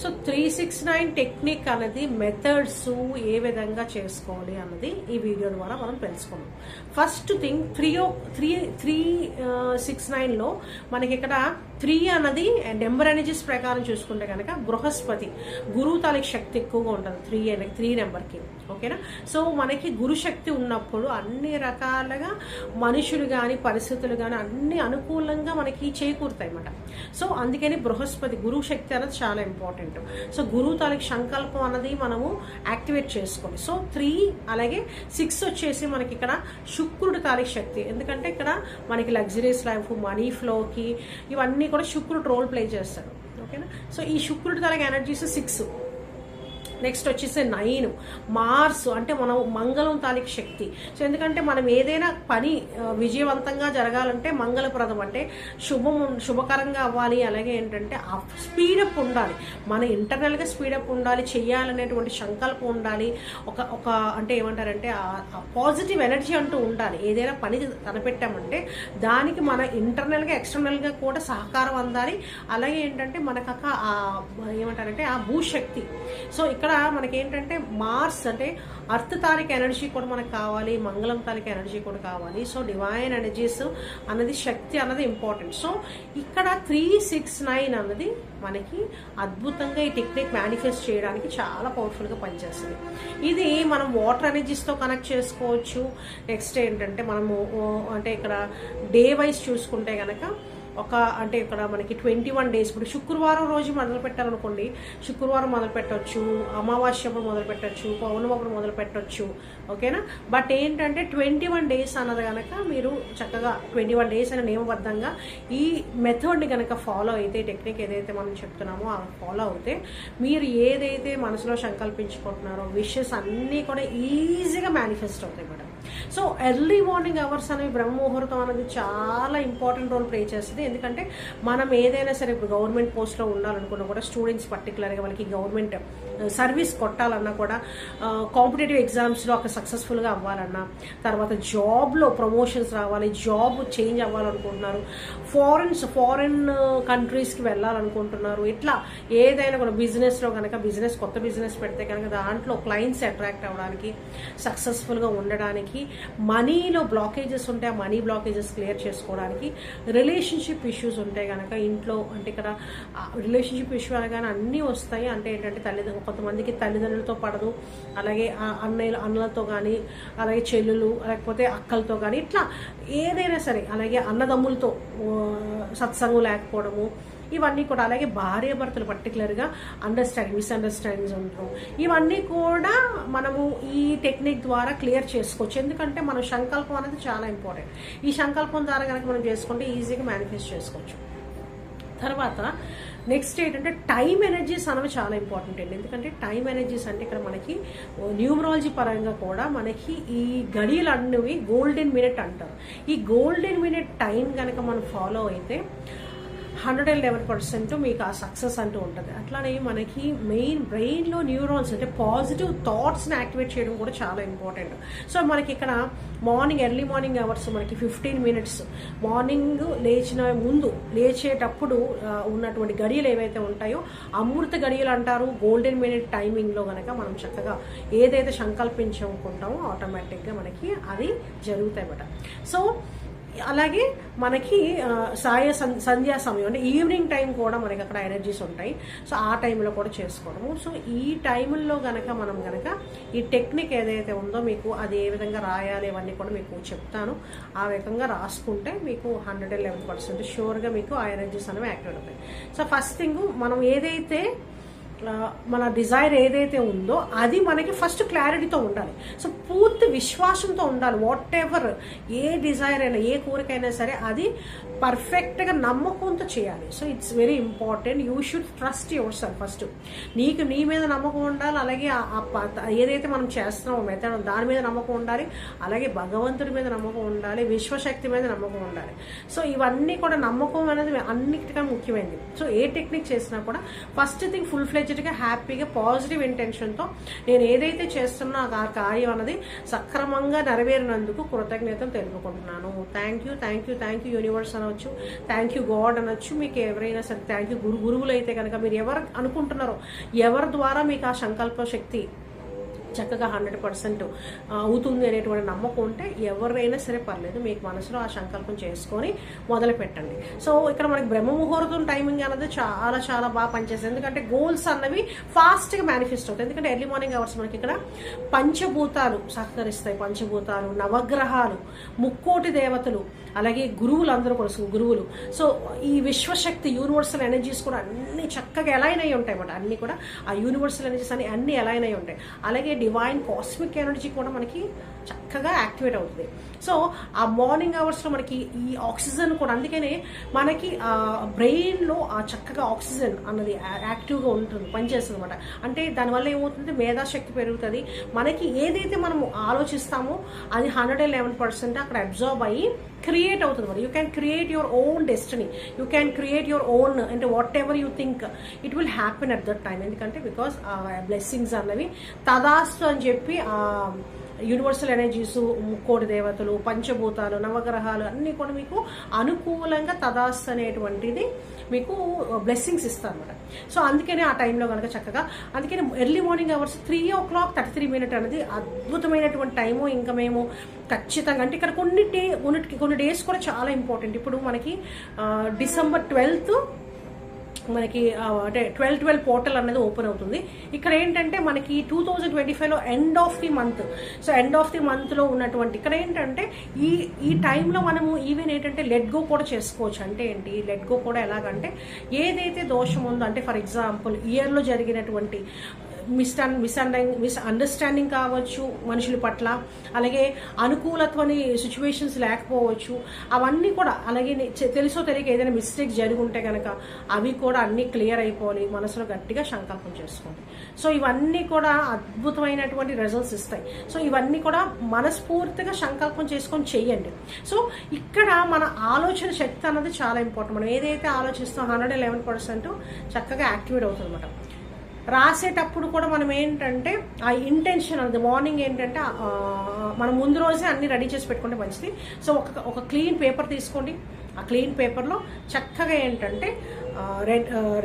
So 369 technique అనేది methods ఏ విధంగా చేసుకోవాలి అన్నది ఈ వీడియో ద్వారా మనం తెలుసుకున్నాం. ఫస్ట్ థింగ్ 369లో మనకి ఇక్కడ 3 అన్నది నెంబర్ ఎనర్జీస్ ప్రకారం చూసుకుంటే కనుక బృహస్పతి గురువు తాలూకు శక్తి ఎక్కువగా ఉంటుంది 3 నెంబర్కి. ఓకేనా? సో మనకి గురు శక్తి ఉన్నప్పుడు అన్ని రకాలుగా మనుషులు కానీ పరిస్థితులు కానీ అన్ని అనుకూలంగా మనకి చేకూరుతాయి అన్నమాట. సో అందుకని బృహస్పతి గురువు శక్తి అనేది చాలా ఇంపార్టెంట్. సో గురువు తాలూకు సంకల్పం అన్నది మనము యాక్టివేట్ చేసుకోవాలి. సో 3 అలాగే 6 వచ్చేసి మనకి ఇక్కడ శుక్రుడు తాలూకు శక్తి. ఎందుకంటే ఇక్కడ మనకి లగ్జరీస్ లైఫ్ మనీ ఫ్లోకి ఇవన్నీ కూడా శుక్రుడు రోల్ ప్లే చేస్తాడు. ఓకేనా? సో ఈ శుక్రుడు తాలూకు ఎనర్జీస్ 6. నెక్స్ట్ వచ్చేసి 9 మార్స్ అంటే మనం మంగళం తాలూకు శక్తి. సో ఎందుకంటే మనం ఏదైనా పని విజయవంతంగా జరగాలంటే మంగళప్రదం అంటే శుభకరంగా అవ్వాలి. అలాగే ఏంటంటే స్పీడప్ ఉండాలి, మన ఇంటర్నల్గా స్పీడప్ ఉండాలి, చెయ్యాలనేటువంటి సంకల్పం ఉండాలి. ఒక అంటే ఏమంటారంటే పాజిటివ్ ఎనర్జీ అంటూ ఉండాలి. ఏదైనా పని కనిపెట్టామంటే దానికి మన ఇంటర్నల్గా ఎక్స్టర్నల్గా కూడా సహకారం అందాలి. అలాగే ఏంటంటే మనకు ఏమంటారంటే ఆ భూశక్తి. సో ఇక్కడ మనకి ఏంటంటే మార్స్ అంటే అర్త్ తారీఖు ఎనర్జీ కూడా మనకు కావాలి, మంగళం తారీఖు ఎనర్జీ కూడా కావాలి. సో డివైన్ ఎనర్జీస్ అన్నది శక్తి అన్నది ఇంపార్టెంట్. సో ఇక్కడ 369 అన్నది మనకి అద్భుతంగా ఈ టెక్నిక్ మేనిఫెస్ట్ చేయడానికి చాలా పవర్ఫుల్గా పనిచేస్తుంది. ఇది మనం వాటర్ ఎనర్జీస్తో కనెక్ట్ చేసుకోవచ్చు. నెక్స్ట్ ఏంటంటే మనము అంటే ఇక్కడ డే వైజ్ చూసుకుంటే కనుక అంటే ఇక్కడ మనకి 21 days. ఇప్పుడు శుక్రవారం రోజు మొదలు పెట్టాలనుకోండి, శుక్రవారం మొదలు పెట్టవచ్చు, అమావాస్య అప్పుడు మొదలు పెట్టచ్చు, పౌర్ణమి అప్పుడు మొదలు పెట్టచ్చు. ఓకేనా? బట్ ఏంటంటే 21 days అన్నది కనుక మీరు చక్కగా 21 days అనే నియమబద్ధంగా ఈ మెథడ్ని కనుక ఫాలో అయితే, టెక్నిక్ ఏదైతే మనం చెప్తున్నామో ఆ ఫాలో అవుతే మీరు ఏదైతే మనసులో సంకల్పించుకుంటున్నారో విషెస్ అన్నీ కూడా ఈజీగా మేనిఫెస్ట్ అవుతాయి madam. So early morning hours అనేవి బ్రహ్మముహూర్తం అనేది చాలా ఇంపార్టెంట్ రోల్ ప్లే చేస్తుంది. ఎందుకంటే మనం ఏదైనా సరే ఇప్పుడు గవర్నమెంట్ పోస్ట్లో ఉండాలనుకున్నా కూడా, స్టూడెంట్స్ పర్టికులర్గా వాళ్ళకి గవర్నమెంట్ సర్వీస్ కొట్టాలన్నా కూడా, కాంపిటేటివ్ ఎగ్జామ్స్లో అక్కడ సక్సెస్ఫుల్గా అవ్వాలన్నా, తర్వాత జాబ్లో ప్రమోషన్స్ రావాలి, జాబ్ చేంజ్ అవ్వాలనుకుంటున్నారు, ఫారెన్ కంట్రీస్కి వెళ్ళాలనుకుంటున్నారు, ఇట్లా ఏదైనా కూడా బిజినెస్లో కనుక కొత్త బిజినెస్ పెడితే కనుక దాంట్లో క్లయింట్స్ అట్రాక్ట్ అవ్వడానికి, సక్సెస్ఫుల్గా ఉండడానికి, మనీలో బ్లాకేజెస్ ఉంటే ఆ మనీ బ్లాకేజెస్ క్లియర్ చేసుకోవడానికి, రిలేషన్షిప్ ఇష్యూస్ ఉంటాయి కనుక ఇంట్లో అంటే ఇక్కడ రిలేషన్షిప్ ఇష్యూ అనగానే అన్నీ వస్తాయి. అంటే ఏంటంటే కొంతమందికి తల్లిదండ్రులతో పడదు, అలాగే అన్నలతో కానీ, అలాగే చెల్లులు లేకపోతే అక్కలతో కానీ, ఇట్లా ఏదైనా సరే, అలాగే అన్నదమ్ములతో సత్సంగం లేకపోవడము, ఇవన్నీ కూడా, అలాగే భార్యాభర్తలు పర్టికులర్గా మిస్అండర్స్టాండింగ్స్ ఉండడం, ఇవన్నీ కూడా మనము ఈ టెక్నిక్ ద్వారా క్లియర్ చేసుకోవచ్చు. ఎందుకంటే మన సంకల్పం అనేది చాలా ఇంపార్టెంట్. ఈ సంకల్పం ద్వారా కనుక మనం చేసుకుంటే ఈజీగా మేనిఫెస్ట్ చేసుకోవచ్చు. తర్వాత నెక్స్ట్ ఏంటంటే టైం ఎనర్జీస్ అనేవి చాలా ఇంపార్టెంట్ అండి. ఎందుకంటే టైం ఎనర్జీస్ అంటే ఇక్కడ మనకి న్యూమరాలజీ పరంగా కూడా మనకి ఈ గడియలు అన్నవి గోల్డెన్ మినిట్ అంటారు. ఈ గోల్డెన్ మినిట్ టైం కనుక మనం ఫాలో అయితే 111% మీకు ఆ సక్సెస్ అంటూ ఉంటుంది. అట్లానే మనకి మెయిన్ బ్రెయిన్లో న్యూరాన్స్ అంటే పాజిటివ్ థాట్స్ని యాక్టివేట్ చేయడం కూడా చాలా ఇంపార్టెంట్. సో మనకి ఇక్కడ ఎర్లీ మార్నింగ్ అవర్స్ మనకి 15 minutes మార్నింగ్ లేచేటప్పుడు ఉన్నటువంటి గడియలు ఏవైతే ఉంటాయో అమృత గడియలు అంటారు. గోల్డెన్ మినిట్ టైమింగ్లో కనుక మనం చక్కగా ఏదైతే సంకల్పించుకుంటామో ఆటోమేటిక్గా మనకి అది జరుగుతాయి అన్నమాట. సో అలాగే మనకి సంధ్యా సమయం అంటే ఈవినింగ్ టైం కూడా మనకి అక్కడ ఎనర్జీస్ ఉంటాయి. సో ఆ టైంలో కూడా చేసుకోవడము. సో ఈ టైంలో మనం ఈ టెక్నిక్ ఏదైతే ఉందో మీకు అది ఏ విధంగా రాయాలి ఇవన్నీ కూడా మీకు చెప్తాను. ఆ విధంగా రాసుకుంటే మీకు 111% షూర్గా మీకు ఆ ఎనర్జీస్ అనేవి యాక్టివేట్ అవుతాయి. సో ఫస్ట్ థింగ్ మనం ఏదైతే మన డిజైర్ ఏదైతే ఉందో అది మనకి ఫస్ట్ క్లారిటీతో ఉండాలి. సో పూర్తి విశ్వాసంతో ఉండాలి. వాట్ ఎవర్ ఏ డిజైర్ అయినా ఏ కోరికైనా సరే అది పర్ఫెక్ట్గా నమ్మకంతో చేయాలి. So it's very important. You should trust your self. First నీకు నీ మీద నమ్మకం ఉండాలి. అలాగే ఏదైతే మనం చేస్తున్నామో మెథడ్ దాని మీద నమ్మకం ఉండాలి. అలాగే భగవంతుడి మీద నమ్మకం ఉండాలి. విశ్వశక్తి మీద నమ్మకం ఉండాలి. సో ఇవన్నీ కూడా నమ్మకం అనేది అన్నిటికన్నా ముఖ్యమైనది. సో ఏ టెక్నిక్ చేసినా కూడా ఫస్ట్ థింగ్ ఫుల్ ఫ్లెజ్ ప్లెజెడ్గా హ్యాపీగా పాజిటివ్ ఇంటెన్షన్తో నేను ఏదైతే చేస్తున్నా ఆ కార్యం అన్నది సక్రమంగా నెరవేరినందుకు కృతజ్ఞతలు తెలుపుకుంటున్నాను. థ్యాంక్ యూ యూనివర్స్ అనవచ్చు, థ్యాంక్ యూ గాడ్ అనొచ్చు. మీకు ఎవరైనా సరే థ్యాంక్ యూ గురువులు అయితే కనుక మీరు ఎవరు అనుకుంటున్నారో, ఎవరి ద్వారా మీకు ఆ సంకల్ప శక్తి చక్కగా 100% అవుతుంది అనేటువంటి నమ్మకం ఉంటే ఎవరైనా సరే పర్లేదు, మీకు మనసులో ఆ సంకల్పం చేసుకొని మొదలు పెట్టండి. సో ఇక్కడ మనకి బ్రహ్మ ముహూర్తం టైమింగ్ అనేది చాలా చాలా బాగా పనిచేస్తుంది. ఎందుకంటే గోల్స్ అన్నవి ఫాస్ట్గా మేనిఫెస్ట్ అవుతాయి. ఎందుకంటే ఎర్లీ మార్నింగ్ అవర్స్ మనకి ఇక్కడ పంచభూతాలు సహకరిస్తాయి. పంచభూతాలు, నవగ్రహాలు, ముక్కోటి దేవతలు, అలాగే గురువులు, అందరూ కూడా గురువులు. సో ఈ విశ్వశక్తి యూనివర్సల్ ఎనర్జీస్ కూడా అన్ని చక్కగా అలైన్ అయి ఉంటాయి అన్నమాట. అన్ని కూడా ఆ యూనివర్సల్ ఎనర్జీస్ అన్ని అలైన్ అయి ఉంటాయి. అలాగే డివైన్ కాస్మిక్ ఎనర్జీ కూడా మనకి చక్కగా యాక్టివేట్ అవుతుంది. సో ఆ మార్నింగ్ అవర్స్లో మనకి ఈ ఆక్సిజన్ కూడా, అందుకనే మనకి బ్రెయిన్లో ఆ చక్కగా ఆక్సిజన్ అన్నది యాక్టివ్గా ఉంటుంది, పనిచేస్తుంది అనమాట. అంటే దానివల్ల ఏమవుతుంది, మేధాశక్తి పెరుగుతుంది. మనకి ఏదైతే మనము ఆలోచిస్తామో అది 111% అక్కడ అబ్జార్బ్ అయ్యి క్రియేట్ అవుతుంది మరి. You can create your own destiny, you can create your own, అంటే whatever you think it will happen at that time. ఎందుకంటే బికాస్ ఆ బ్లెస్సింగ్స్ అన్నవి తదాస్తు అని చెప్పి ఆ యూనివర్సల్ ఎనర్జీస్, ముక్కోటి దేవతలు, పంచభూతాలు, నవగ్రహాలు అన్నీ కూడా మీకు అనుకూలంగా తదాస్తు అనేటువంటిది మీకు బ్లెస్సింగ్స్ ఇస్తారు అనమాట. సో అందుకనే ఆ టైంలో కనుక చక్కగా, అందుకని ఎర్లీ మార్నింగ్ అవర్స్ 3:33 అనేది అద్భుతమైనటువంటి టైము. ఇంకా మేము ఖచ్చితంగా అంటే ఇక్కడ కొన్ని డేస్ కూడా చాలా ఇంపార్టెంట్. ఇప్పుడు మనకి December 12th మనకి అంటే 12/12 పోర్టల్ అనేది ఓపెన్ అవుతుంది. ఇక్కడ ఏంటంటే మనకి 2025లో end of the month. So end of the మంత్లో ఉన్నటువంటి ఇక్కడ ఏంటంటే ఈ టైంలో మనము ఈవెన్ ఏంటంటే లెట్ గో కూడా చేసుకోవచ్చు. అంటే ఏంటి లెట్ గో కూడా ఎలాగంటే ఏదైతే దోషం ఉందో, అంటే ఫర్ ఎగ్జాంపుల్ ఇయర్లో జరిగినటువంటి మిస్అండర్స్టాండింగ్ కావచ్చు మనుషుల పట్ల, అలాగే అనుకూలత్వని సిచ్యువేషన్స్ లేకపోవచ్చు, అవన్నీ కూడా, అలాగే తెలుసో తెలియక ఏదైనా మిస్టేక్ జరిగి ఉంటే కనుక అవి కూడా అన్నీ క్లియర్ అయిపోవాలి. మనసులో గట్టిగా సంకల్పం చేసుకోండి. సో ఇవన్నీ కూడా అద్భుతమైనటువంటి రిజల్ట్స్ ఇస్తాయి. సో ఇవన్నీ కూడా మనస్ఫూర్తిగా సంకల్పం చేసుకొని చెయ్యండి. సో ఇక్కడ మన ఆలోచన శక్తి అన్నది చాలా ఇంపార్టెంట్. మనం ఏదైతే ఆలోచిస్తాం 111% చక్కగా యాక్టివేట్ అవుతుంది అనమాట. రాసేటప్పుడు కూడా మనం ఏంటంటే ఆ ఇంటెన్షన్ అనేది మార్నింగ్ ఏంటంటే మనం ముందు రోజే అన్ని రెడీ చేసి పెట్టుకుంటే మంచిది. సో ఒక క్లీన్ పేపర్ తీసుకోండి. ఆ క్లీన్ పేపర్లో చక్కగా ఏంటంటే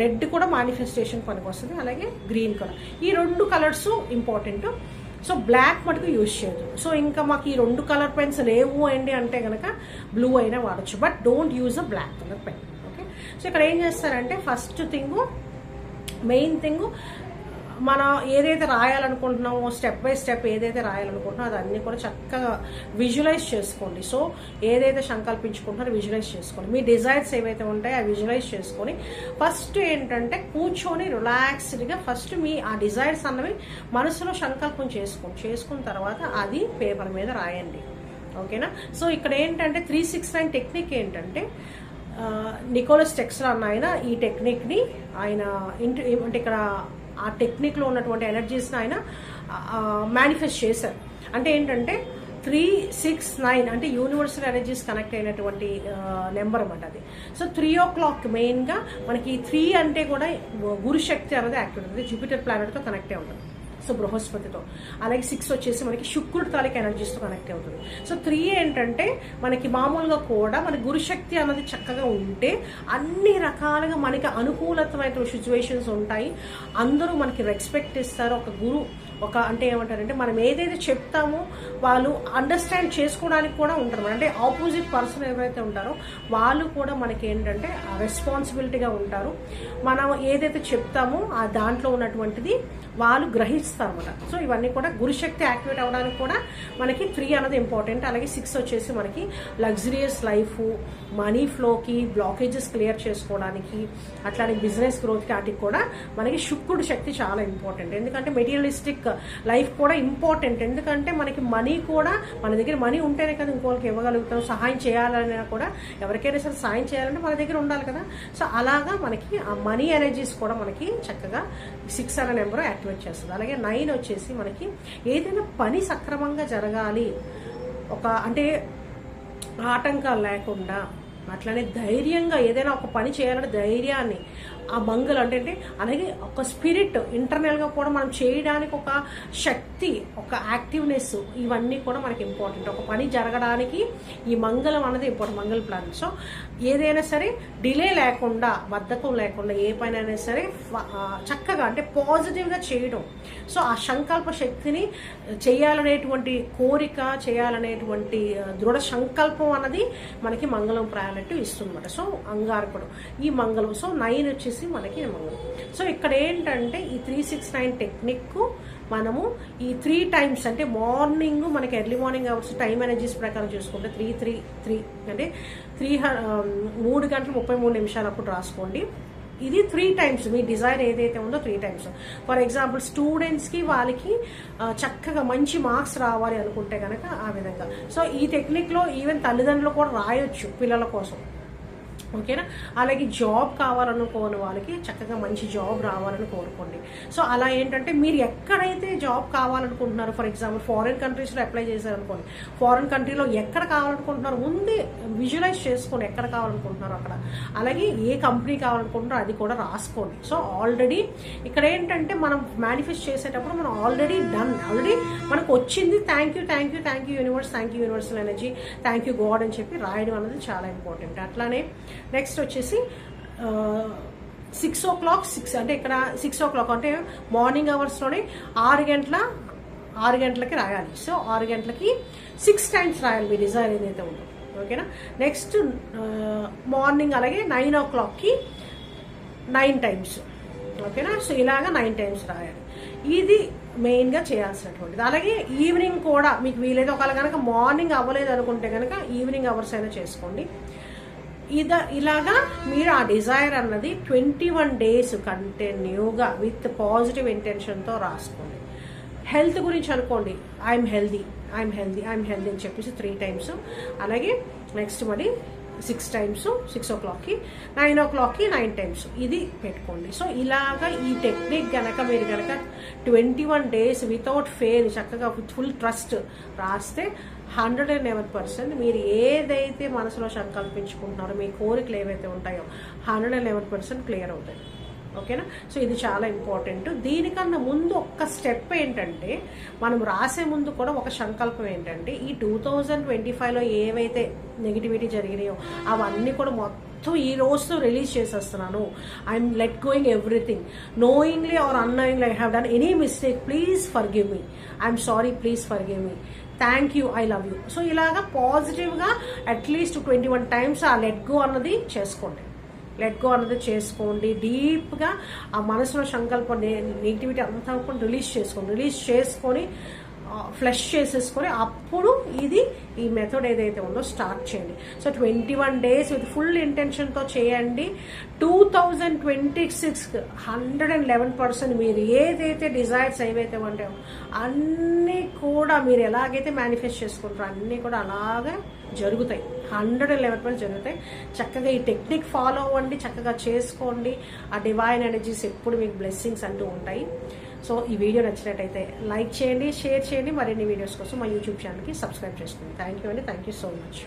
రెడ్ కూడా మేనిఫెస్టేషన్ పనికి వస్తుంది, అలాగే గ్రీన్ కలర్, ఈ 2 కలర్స్ ఇంపార్టెంట్. సో బ్లాక్ మటుకు యూజ్ చేయదు. సో ఇంకా మాకు ఈ 2 కలర్ పెన్స్ లేవు అండి అంటే కనుక బ్లూ అయినా వాడచ్చు, but don't use a black colour pen. Okay. So ఇక్కడ ఏం చేస్తారంటే ఫస్ట్ థింగ్, మెయిన్ థింగ్, మనం ఏదైతే రాయాలనుకుంటున్నామో స్టెప్ బై స్టెప్ ఏదైతే రాయాలనుకుంటున్నామో అదన్నీ కూడా చక్కగా విజువలైజ్ చేసుకోండి. సో ఏదైతే సంకల్పించుకుంటున్నారో విజువలైజ్ చేసుకోండి. మీ డిజైర్స్ ఏవైతే ఉంటాయో అవి విజువలైజ్ చేసుకొని ఫస్ట్ ఏంటంటే కూర్చొని రిలాక్స్డ్గా ఫస్ట్ మీ ఆ డిజైర్స్ అన్నవి మనసులో సంకల్పం చేసుకున్న తర్వాత అది పేపర్ మీద రాయండి. ఓకేనా. సో ఇక్కడ ఏంటంటే 369 టెక్నిక్ ఏంటంటే నికోలస్ టెస్లా అన్న ఆయన ఈ టెక్నిక్ని ఆయన అంటే ఇక్కడ ఆ టెక్నిక్లో ఉన్నటువంటి ఎనర్జీస్ని ఆయన మేనిఫెస్ట్ చేశారు. అంటే ఏంటంటే 369 అంటే యూనివర్సల్ ఎనర్జీస్ కనెక్ట్ అయినటువంటి నెంబర్ అన్నమాట అది. సో 3 o'clock మెయిన్గా మనకి 3 అంటే కూడా గురుశక్తి అనేది యాక్టివ్ ఉంటుంది, జూపిటర్ ప్లానెట్తో కనెక్ట్ అయి ఉంటుంది. సో బృహస్పతితో, అలాగే 6 వచ్చేసి మనకి శుక్రుడు తాలూకు ఎనర్జీస్తో కనెక్ట్ అవుతుంది. సో 3 ఏంటంటే మనకి మామూలుగా కూడా మన గురుశక్తి అన్నది చక్కగా ఉంటే అన్ని రకాలుగా మనకి అనుకూలతమైన సిచ్యువేషన్స్ ఉంటాయి. అందరూ మనకి రెస్పెక్ట్ ఇస్తారు. అంటే ఏమంటారంటే మనం ఏదైతే చెప్తామో వాళ్ళు అండర్స్టాండ్ చేసుకోవడానికి కూడా ఉంటారు. అంటే ఆపోజిట్ పర్సన్ ఎవరైతే ఉంటారో వాళ్ళు కూడా మనకి ఏంటంటే రెస్పాన్సిబిలిటీగా ఉంటారు. మనం ఏదైతే చెప్తామో ఆ దాంట్లో ఉన్నటువంటిది వాళ్ళు గ్రహిస్తారు అన్నమాట. సో ఇవన్నీ కూడా గురుశక్తి యాక్టివేట్ అవ్వడానికి కూడా మనకి 3 అనేది ఇంపార్టెంట్. అలాగే 6 వచ్చేసి మనకి లగ్జరియస్ లైఫ్, మనీ ఫ్లోకి, బ్లాకేజెస్ క్లియర్ చేసుకోవడానికి, అట్లానే బిజినెస్ గ్రోత్కి వాటికి కూడా మనకి శుక్రుడు శక్తి చాలా ఇంపార్టెంట్. ఎందుకంటే మెటీరియలిస్టిక్ లైఫ్ కూడా ఇంపార్టెంట్. ఎందుకంటే మనకి మనీ కూడా మన దగ్గర మనీ ఉంటేనే కదా ఇంకోళ్ళకి ఇవ్వగలుగుతాం. సహాయం చేయాలన్నా కూడా ఎవరికైనా సరే సహాయం చేయాలంటే మన దగ్గర ఉండాలి కదా. సో అలాగా మనకి ఆ మనీ ఎనర్జీస్ కూడా మనకి చక్కగా 6 అనే నెంబర్ యాక్టివేట్ చేస్తుంది. అలాగే 9 వచ్చేసి మనకి ఏదైనా పని సక్రమంగా జరగాలి, అంటే ఆటంకాలు లేకుండా, అట్లనే ధైర్యంగా ఏదైనా ఒక పని చేయాలంటే ధైర్యాన్ని, ఆ మంగళం అంటే అలాగే ఒక స్పిరిట్ ఇంటర్నల్గా కూడా మనం చేయడానికి ఒక శక్తి, ఒక యాక్టివ్నెస్, ఇవన్నీ కూడా మనకి ఇంపార్టెంట్. ఒక పని జరగడానికి ఈ మంగళం అనేది ఇంపార్టెంట్, మంగళ ప్లానెట్. సో ఏదైనా సరే డిలే లేకుండా, బద్ధకం లేకుండా ఏ పని అయినా సరే చక్కగా అంటే పాజిటివ్గా చేయడం. సో ఆ సంకల్ప శక్తిని చేయాలనేటువంటి కోరిక, చేయాలనేటువంటి దృఢ సంకల్పం అన్నది మనకి మంగళం ప్లానెట్ ఇస్తుందన్నమాట. సో అంగారకుడు ఈ మంగళం. సో 9 వచ్చేసి మనకి మంగళం. సో ఇక్కడ ఏంటంటే ఈ 369 టెక్నిక్ మనము ఈ 3 టైమ్స్ అంటే మార్నింగ్ మనకి early morning hours time energies ప్రకారం చూసుకుంటే 3 అంటే 3 గంటల 33 నిమిషాలు అప్పుడు రాసుకోండి. ఇది 3 టైమ్స్ మీ డిజైర్ ఏదైతే ఉందో 3 టైమ్స్. ఫర్ ఎగ్జాంపుల్ స్టూడెంట్స్కి వాళ్ళకి చక్కగా మంచి మార్క్స్ రావాలి అనుకుంటే కనుక ఆ విధంగా. సో ఈ టెక్నిక్లో ఈవెన్ తల్లిదండ్రులు కూడా రాయొచ్చు పిల్లల కోసం, ఓకేనా. అలాగే జాబ్ కావాలనుకోని వాళ్ళకి చక్కగా మంచి జాబ్ రావాలని కోరుకోండి. సో అలా ఏంటంటే మీరు ఎక్కడైతే జాబ్ కావాలనుకుంటున్నారో, ఫర్ ఎగ్జాంపుల్ ఫారిన్ కంట్రీస్లో అప్లై చేశారనుకోండి, ఫారిన్ కంట్రీలో ఎక్కడ కావాలనుకుంటున్నారో ముందే విజువలైజ్ చేసుకోండి ఎక్కడ కావాలనుకుంటున్నారో అక్కడ. అలాగే ఏ కంపెనీ కావాలనుకుంటున్నారో అది కూడా రాసుకోండి. సో ఆల్రెడీ ఇక్కడ ఏంటంటే మనం మేనిఫెస్ట్ చేసేటప్పుడు మనం ఆల్రెడీ మనకు వచ్చింది. Thank you universe, thank you universal energy, thank you God అని చెప్పి రాయడం అనేది చాలా ఇంపార్టెంట్. అట్లానే నెక్స్ట్ వచ్చేసి 6 o'clock అంటే ఇక్కడ 6 o'clock అంటే మార్నింగ్ అవర్స్లోనే 6 గంటలకి రాయాలి. సో 6 గంటలకి 6 టైమ్స్ రాయాలి మీ డిజైర్ ఏదైతే ఉందో, ఓకేనా. నెక్స్ట్ మార్నింగ్ అలాగే 9 o'clockకి 9 టైమ్స్, ఓకేనా. సో ఇలాగా 9 టైమ్స్ రాయాలి. ఇది మెయిన్గా చేయాల్సినటువంటిది. అలాగే ఈవినింగ్ కూడా మీకు వీలైతే, ఒకవేళ కనుక మార్నింగ్ అవ్వలేదు అనుకుంటే కనుక ఈవినింగ్ అవర్స్ అయినా చేసుకోండి. ఇలాగా మీరు ఆ డిజైర్ అన్నది 21 days కంటిన్యూగా విత్ పాజిటివ్ ఇంటెన్షన్తో రాసుకోండి. హెల్త్ గురించి అనుకోండి, ఐఎమ్ హెల్దీ అని చెప్పేసి 3 టైమ్స్. అలాగే నెక్స్ట్ మరి 6 టైమ్స్ 6 o'clockకి, 9 o'clockకి 9 టైమ్స్ ఇది పెట్టుకోండి. సో ఇలాగా ఈ టెక్నిక్ కనుక మీరు కనుక 21 days వితౌట్ ఫెయిల్ చక్కగా విత్ ఫుల్ ట్రస్ట్ రాస్తే 111% మీరు ఏదైతే మనసులో సంకల్పించుకుంటున్నారో, మీ కోరికలు ఏవైతే ఉంటాయో 111% క్లియర్ అవుతాయి, ఓకేనా. సో ఇది చాలా ఇంపార్టెంట్. దీనికన్నా ముందు ఒక్క స్టెప్ ఏంటంటే, మనం రాసే ముందు కూడా ఒక సంకల్పం ఏంటంటే, ఈ 2025లో ఏవైతే నెగిటివిటీ జరిగినాయో అవన్నీ కూడా మొత్తం ఈ రోజుతో రిలీజ్ చేసేస్తున్నాను. I'm let going everything. Knowingly are annoyingly I have done any mistake, please forgive me, I'm sorry, please forgive me, thank you, I love you. So ఇలాగా పాజిటివ్గా అట్లీస్ట్ 21 టైమ్స్ ఆ లెట్ గో అన్నది చేసుకోండి. డీప్గా ఆ మనసులో సంకల్పం నెగిటివిటీ అంతా కూడా రిలీజ్ చేసుకొని ఫ్లష్ చేసేసుకొని అప్పుడు ఈ మెథడ్ ఏదైతే ఉందో స్టార్ట్ చేయండి. సో 21 days విత్ ఫుల్ ఇంటెన్షన్తో చేయండి. 2026 111% మీరు ఏదైతే డిజైర్స్ ఏవైతే ఉంటాయో అన్నీ కూడా మీరు ఎలాగైతే మేనిఫెస్ట్ చేసుకుంటారో అన్నీ కూడా అలాగే జరుగుతాయి. 111% జరుగుతాయి. చక్కగా ఈ టెక్నిక్ ఫాలో అవ్వండి, చక్కగా చేసుకోండి. ఆ డివైన్ ఎనర్జీస్ ఎప్పుడు మీకు బ్లెస్సింగ్స్ అంటూ ఉంటాయి. సో ఈ వీడియో నచ్చినట్టయితే లైక్ చేయండి, షేర్ చేయండి. మరిన్ని వీడియోస్ కోసం మా యూట్యూబ్ ఛానల్కి సబ్స్క్రైబ్ చేసుకోండి. థ్యాంక్ యూ అండి, థ్యాంక్ యూ సో మచ్.